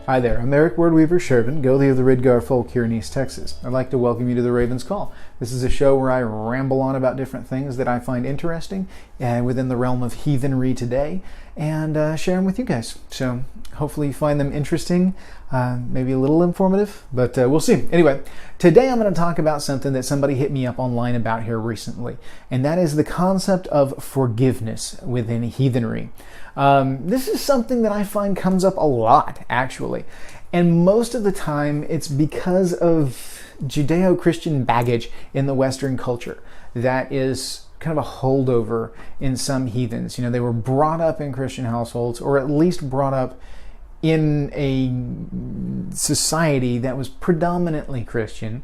Hi there, I'm Eric Wordweaver Sjerven, Goalie of the Ridgar folk here in East Texas. I'd like to welcome you to the Raven's Call. This is a show where I ramble on about different things that I find interesting within the realm of heathenry today and share them with you guys. So hopefully you find them interesting, maybe a little informative, but we'll see. Anyway, today I'm going to talk about something that somebody hit me up online about here recently, and that is the concept of forgiveness within heathenry. This is something that I find comes up a lot, actually. And most of the time, it's because of Judeo-Christian baggage in the Western culture that is kind of a holdover in some heathens. You know, they were brought up in Christian households, or at least brought up in a society that was predominantly Christian.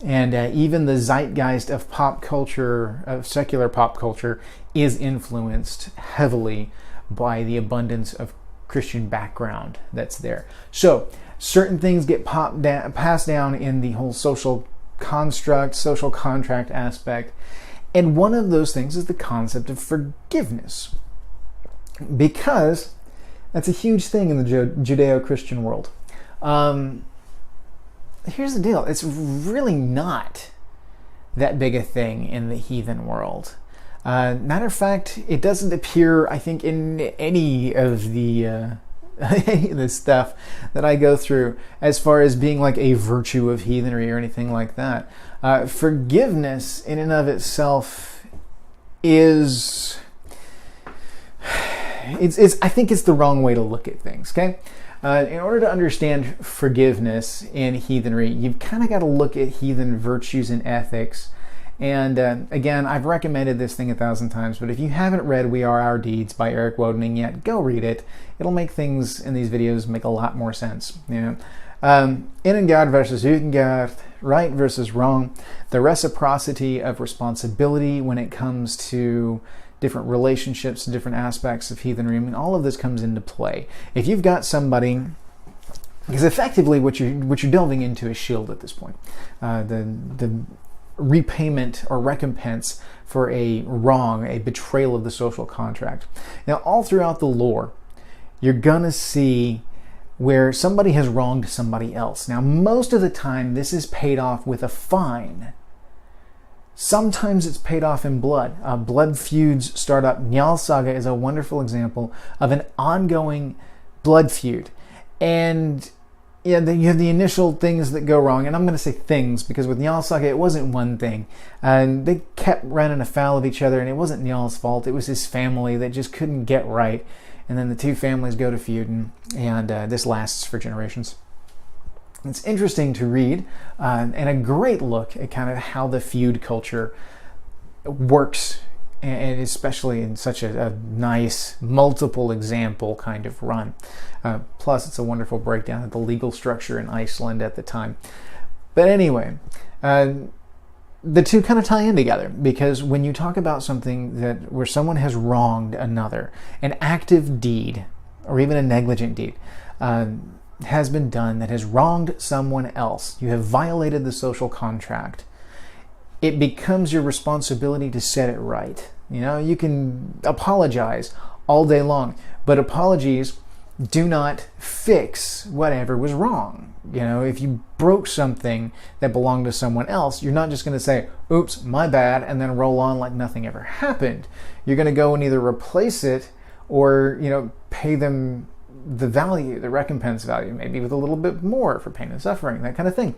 And even the zeitgeist of pop culture, of secular pop culture, is influenced heavily by the abundance of Christian background that's there. So certain things get passed down in the whole social construct, social contract aspect. And one of those things is the concept of forgiveness. Because that's a huge thing in the Judeo-Christian world. Here's the deal. It's really not that big a thing in the heathen world. Matter of fact, it doesn't appear, I think, in any of the stuff that I go through as far as being like a virtue of heathenry or anything like that. Forgiveness in and of itself is... I think it's the wrong way to look at things, okay? In order to understand forgiveness in heathenry, you've kind of got to look at heathen virtues and ethics. And again, I've recommended this thing 1,000 times, but if you haven't read We Are Our Deeds by Eric Wodening yet, go read it. It'll make things in these videos make a lot more sense. You know? Innengard versus Utengard, right versus wrong, the reciprocity of responsibility when it comes to different relationships, different aspects of heathenry. I mean, all of this comes into play. If you've got somebody, because effectively what you're delving into is shield at this point. The repayment or recompense for a wrong, a betrayal of the social contract. Now, all throughout the lore, you're gonna see where somebody has wronged somebody else. Now, most of the time, this is paid off with a fine. Sometimes it's paid off in blood. Blood feuds start up. Njal Saga is a wonderful example of an ongoing blood feud. And yeah, you have the initial things that go wrong, and I'm going to say things because with Njal Saga it wasn't one thing. They kept running afoul of each other, and it wasn't Njal's fault. It was his family that just couldn't get right, and then the two families go to feud, and this lasts for generations. It's interesting to read, and a great look at kind of how the feud culture works, and especially in such a nice multiple example kind of run. Plus, it's a wonderful breakdown of the legal structure in Iceland at the time. But anyway, the two kind of tie in together, because when you talk about something where someone has wronged another, an active deed, or even a negligent deed, has been done that has wronged someone else, you have violated the social contract, it becomes your responsibility to set it right. You know, you can apologize all day long, but apologies do not fix whatever was wrong. You know, if you broke something that belonged to someone else, you're not just going to say, oops, my bad, and then roll on like nothing ever happened. You're going to go and either replace it or, you know, pay them the value, the recompense value, maybe with a little bit more for pain and suffering, that kind of thing.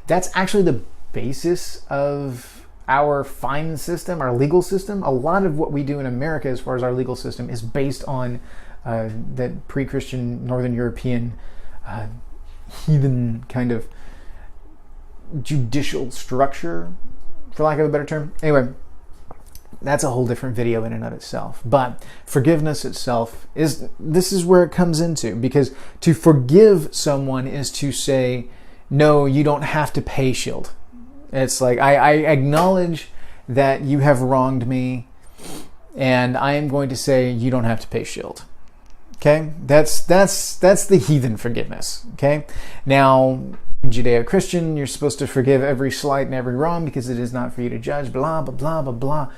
That's actually the basis of our fine system, our legal system. A lot of what we do in America as far as our legal system is based on that pre-Christian Northern European heathen kind of judicial structure, for lack of a better term. Anyway, that's a whole different video in and of itself. But forgiveness itself this is where it comes into, because to forgive someone is to say, no, you don't have to pay shield. It's like, I acknowledge that you have wronged me, and I am going to say you don't have to pay shield. Okay, that's the heathen forgiveness. Okay, now Judeo-Christian, you're supposed to forgive every slight and every wrong because it is not for you to judge. Blah blah blah blah blah.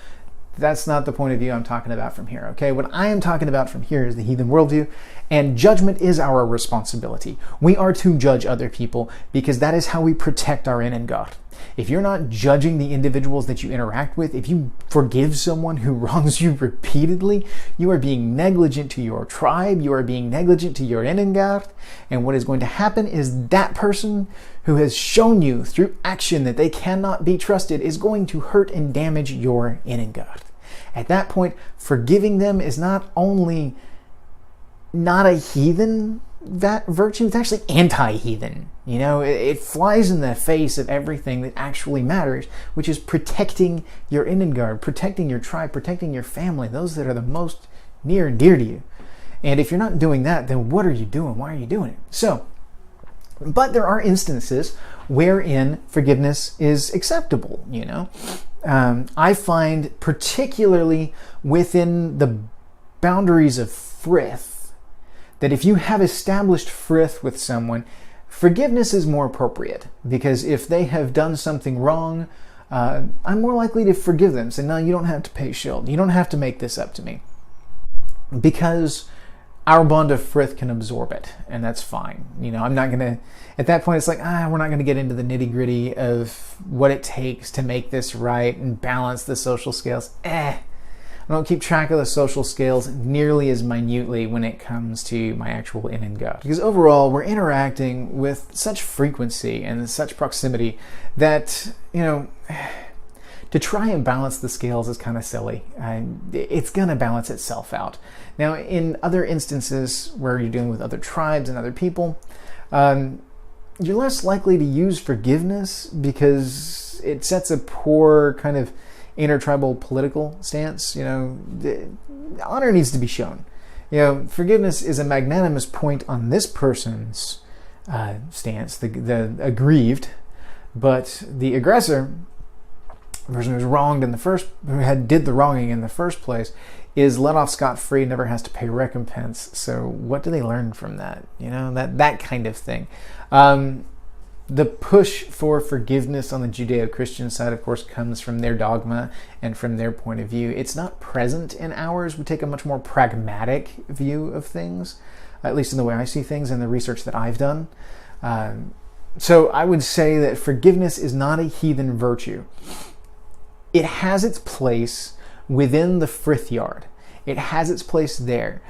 That's not the point of view I'm talking about from here, okay? What I am talking about from here is the heathen worldview, and judgment is our responsibility. We are to judge other people because that is how we protect our innengard. If you're not judging the individuals that you interact with, if you forgive someone who wrongs you repeatedly, you are being negligent to your tribe, you are being negligent to your innengard, and what is going to happen is that person who has shown you through action that they cannot be trusted is going to hurt and damage your innengard. At that point, forgiving them is not only not a heathen virtue, it's actually anti-heathen. You know, it flies in the face of everything that actually matters, which is protecting your innengard, protecting your tribe, protecting your family, those that are the most near and dear to you. And if you're not doing that, then what are you doing? Why are you doing it? So, but there are instances wherein forgiveness is acceptable, you know. I find particularly within the boundaries of frith, that if you have established frith with someone, forgiveness is more appropriate, because if they have done something wrong, I'm more likely to forgive them. Say, no, you don't have to pay shield. You don't have to make this up to me. Because our bond of frith can absorb it, and that's fine. You know, I'm not going to, at that point, it's like, we're not going to get into the nitty-gritty of what it takes to make this right and balance the social scales. I don't keep track of the social scales nearly as minutely when it comes to my actual in and gut. Because overall, we're interacting with such frequency and such proximity that, you know, to try and balance the scales is kind of silly. It's going to balance itself out. Now, in other instances where you're dealing with other tribes and other people, you're less likely to use forgiveness because it sets a poor kind of intertribal political stance. You know, honor needs to be shown. You know, forgiveness is a magnanimous point on this person's stance, the aggrieved, but the aggressor, the person who's wronged in the first, did the wronging in the first place, is let off scot-free, never has to pay recompense. So what do they learn from that? You know, that kind of thing. The push for forgiveness on the Judeo-Christian side, of course, comes from their dogma and from their point of view. It's not present in ours. We take a much more pragmatic view of things, at least in the way I see things and the research that I've done. So I would say that forgiveness is not a heathen virtue. It has its place within the frith yard. It has its place there.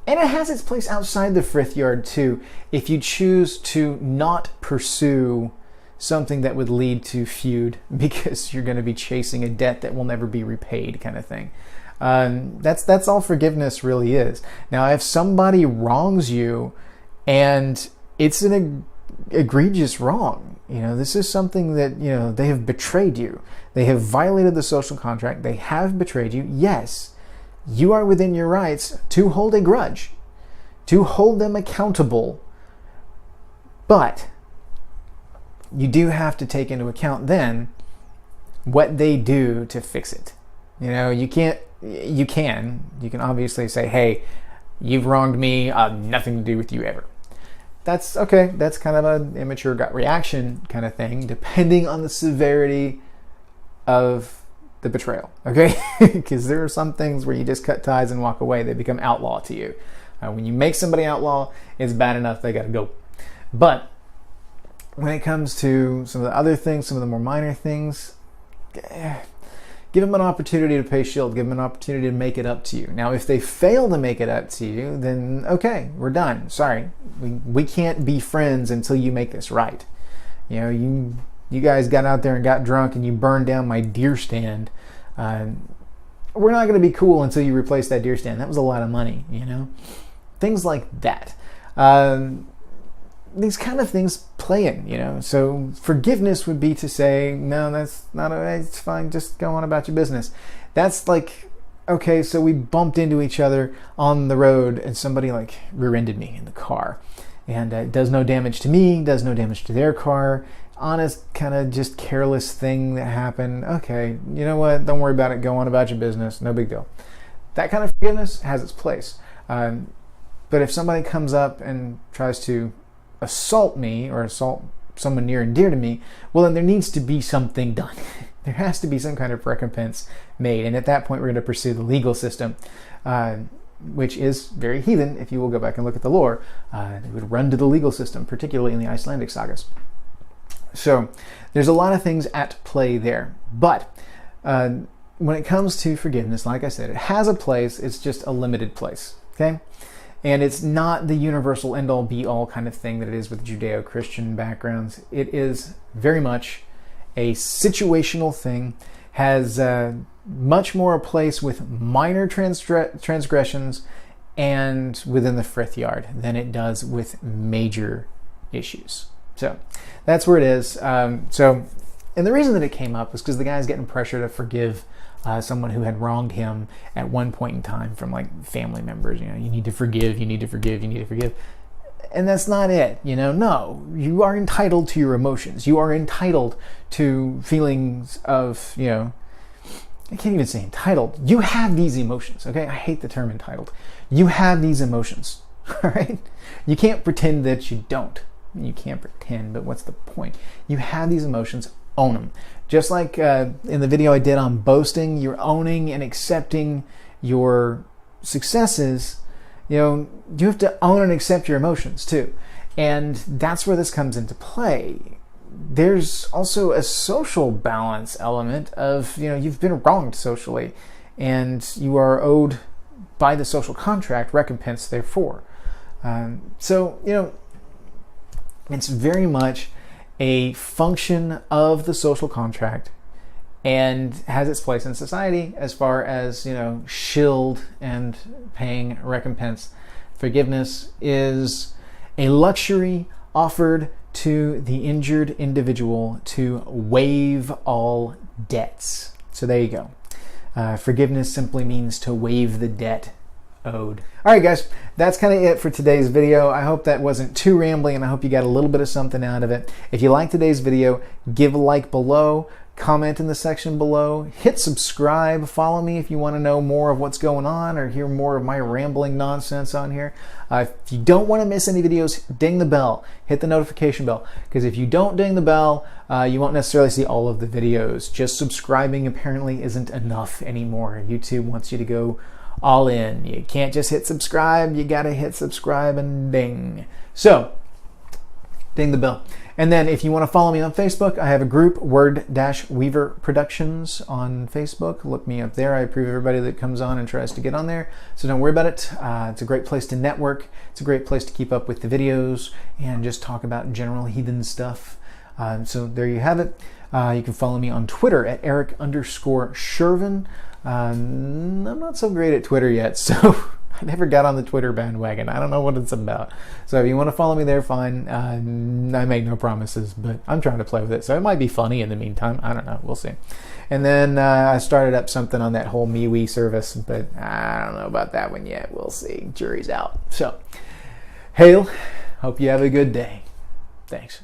And it has its place outside the frith yard too, if you choose to not pursue something that would lead to feud because you're going to be chasing a debt that will never be repaid, kind of thing. That's all forgiveness really is. Now, if somebody wrongs you and it's an egregious wrong, you know, this is something that, you know, they have betrayed you. They have violated the social contract. They have betrayed you. Yes, you are within your rights to hold a grudge, to hold them accountable. But you do have to take into account then what they do to fix it. You know, you can obviously say, hey, you've wronged me, nothing to do with you ever. That's okay. That's kind of an immature gut reaction kind of thing, depending on the severity of the betrayal, okay? Because there are some things where you just cut ties and walk away. They become outlaw to you. When you make somebody outlaw, it's bad enough they got to go. But when it comes to some of the other things, some of the more minor things, give them an opportunity to pay shield. Give them an opportunity to make it up to you. Now, if they fail to make it up to you, then okay, we're done. Sorry, we can't be friends until you make this right. You know, you guys got out there and got drunk and you burned down my deer stand. We're not going to be cool until you replace that deer stand. That was a lot of money, you know? Things like that. These kind of things play in, you know? So forgiveness would be to say, no, that's not, it's fine, just go on about your business. That's like, okay, so we bumped into each other on the road and somebody like rear-ended me in the car. And it does no damage to me, does no damage to their car. Honest, kind of just careless thing that happened. Okay, you know what? Don't worry about it. Go on about your business. No big deal. That kind of forgiveness has its place. But if somebody comes up and tries to assault me or assault someone near and dear to me, well, then there needs to be something done. There has to be some kind of recompense made. And at that point, we're going to pursue the legal system, which is very heathen. If you will go back and look at the lore, it would run to the legal system, particularly in the Icelandic sagas. So there's a lot of things at play there. But when it comes to forgiveness, like I said, it has a place. It's just a limited place. Okay? And it's not the universal end-all be-all kind of thing that it is with Judeo-Christian backgrounds. It is very much a situational thing, has much more a place with minor transgressions and within the frith-yard than it does with major issues. So that's where it is. And the reason that it came up was because the guy's getting pressure to forgive someone who had wronged him at one point in time from like family members. You need to forgive, you need to forgive, you need to forgive. And that's not it. No, you are entitled to your emotions. You are entitled to feelings of, I can't even say entitled. You have these emotions, okay? I hate the term entitled. You have these emotions, all right? You can't pretend that you don't. You can't pretend, but what's the point? You have these emotions, own them. Just like in the video I did on boasting, you're owning and accepting your successes. You have to own and accept your emotions too. And that's where this comes into play. There's also a social balance element of, you've been wronged socially and you are owed by the social contract recompense therefore. It's very much a function of the social contract and has its place in society as far as, shield and paying recompense. Forgiveness is a luxury offered to the injured individual to waive all debts. So there you go. Forgiveness simply means to waive the debt owed. All right, guys, that's kind of it for today's video. I hope that wasn't too rambling, and I hope you got a little bit of something out of it. If you like today's video, give a like below, comment in the section below, hit subscribe, follow me if you want to know more of what's going on or hear more of my rambling nonsense on here. If you don't want to miss any videos, ding the bell, hit the notification bell, because if you don't ding the bell, you won't necessarily see all of the videos. Just subscribing apparently isn't enough anymore. YouTube wants you to go all in. You can't just hit subscribe, you gotta hit subscribe and ding. So, ding the bell. And then if you want to follow me on Facebook, I have a group, Word-Weaver Productions on Facebook. Look me up there. I approve everybody that comes on and tries to get on there. So don't worry about it. It's a great place to network. It's a great place to keep up with the videos and just talk about general heathen stuff. So there you have it. You can follow me on Twitter at Eric_Sjerven. I'm not so great at Twitter yet, so I never got on the Twitter bandwagon. I don't know what it's about. So if you want to follow me there, fine. I make no promises, but I'm trying to play with it. So it might be funny in the meantime. I don't know. We'll see. And then I started up something on that whole MeWe service, but I don't know about that one yet. We'll see. Jury's out. So, hail. Hope you have a good day. Thanks.